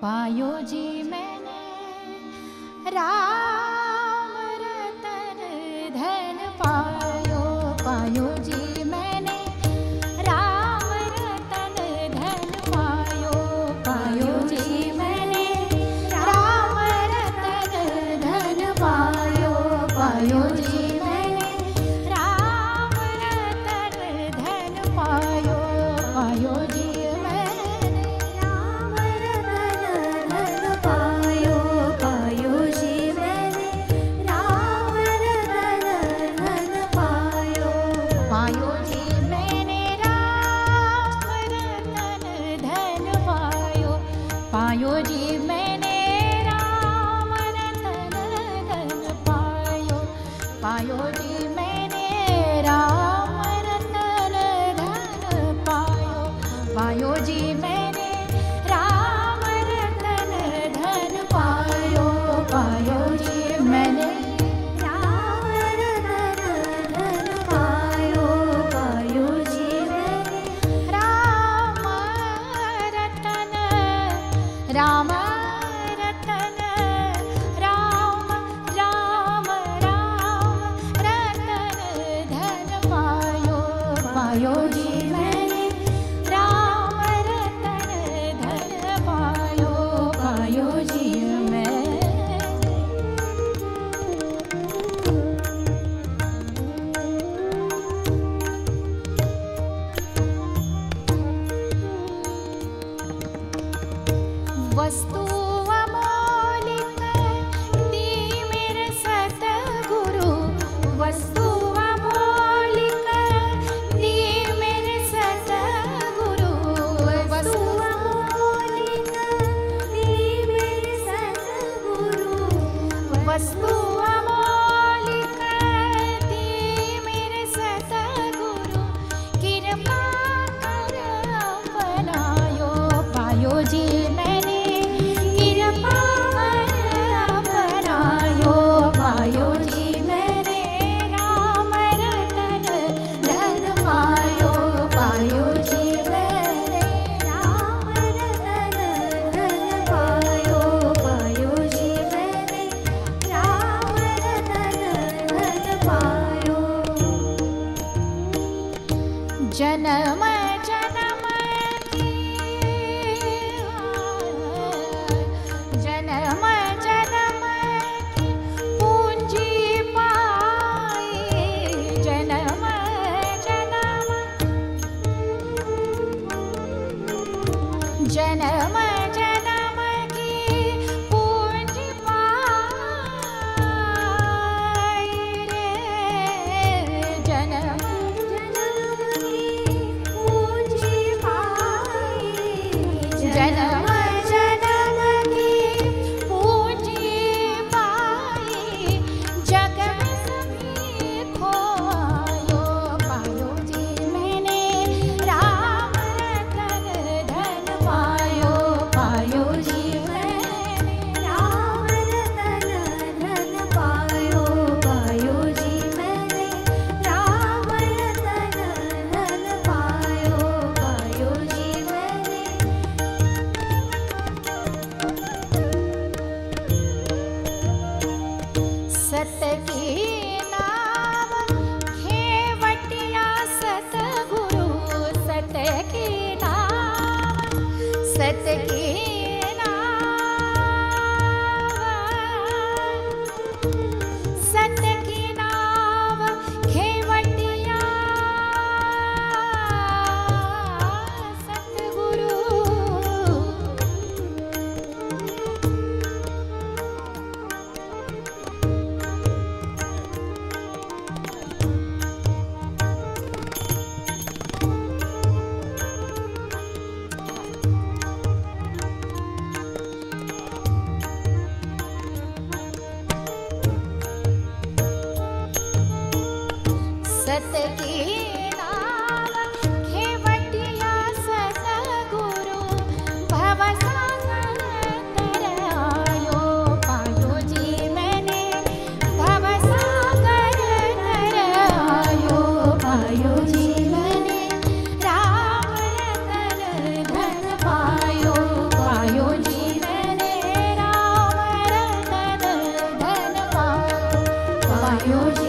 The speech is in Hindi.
पायो जी मैंने राम रतन धन पायो, पायो जी मैंने राम रतन धन पायो, पायो जी मैंने राम रतन धन पायो, पायो जी मैंने राम रतन धन पायो, पायो जी पायो जी मैंने राम रतन धन पायो, पायो जी मैंने राम रतन धन पायो, पायो जी मैंने राम रतन धन पायो, पायो जी मैंने राम रतन धन पायो, पायो जी मैंने राम रतन राम रतन राम राम राम रतन धन पायो, पायो जी मैंने राम रतन धन पायो, पायो जी मैं वस्तु अमोलिक दी मेरे सतगुरु, वस्तु अमोलिक दी मेरे सतगुरु, वस्तु अमोलिक दी मेरे सतगुरु, वस्तु अमोलिक दी मेरे सतगुरु, कृपा कर अपनायो, पायो जी मैंने पायो जी मैंने राम रतन धन पायो, पायो जी मैंने राम रतन धन पायो, पायो जी मैंने राम रतन धन पायो। जन्म जन्म की जन्म जन्म की पूंजी पाई, जन्म जन्म जन्म जन्म की पूंजी पाई रे, जन्म जन्म की पूंजी पाई, जन्म जन्म की पूंजी पाई, जग में सभी खोयो, पायो जी मैंने राम रतन धन पायो, पायो जी मैंने राम रतन धन पायो, पायो जी मैंने राम रतन धन पायो, पायो जी मैंने सत की नाम खेवटिया सतगुरु, सत की नाम, सत की नाम, सत की नाम खेवटिया सतगुरु, सत की नाम खेवटिया सतगुरु, भवसागर तरायो, पायो जी मैंने भवसागर तरायो, पायो जी मैंने राम रतन धन पायो, पायो जी मैंने पायो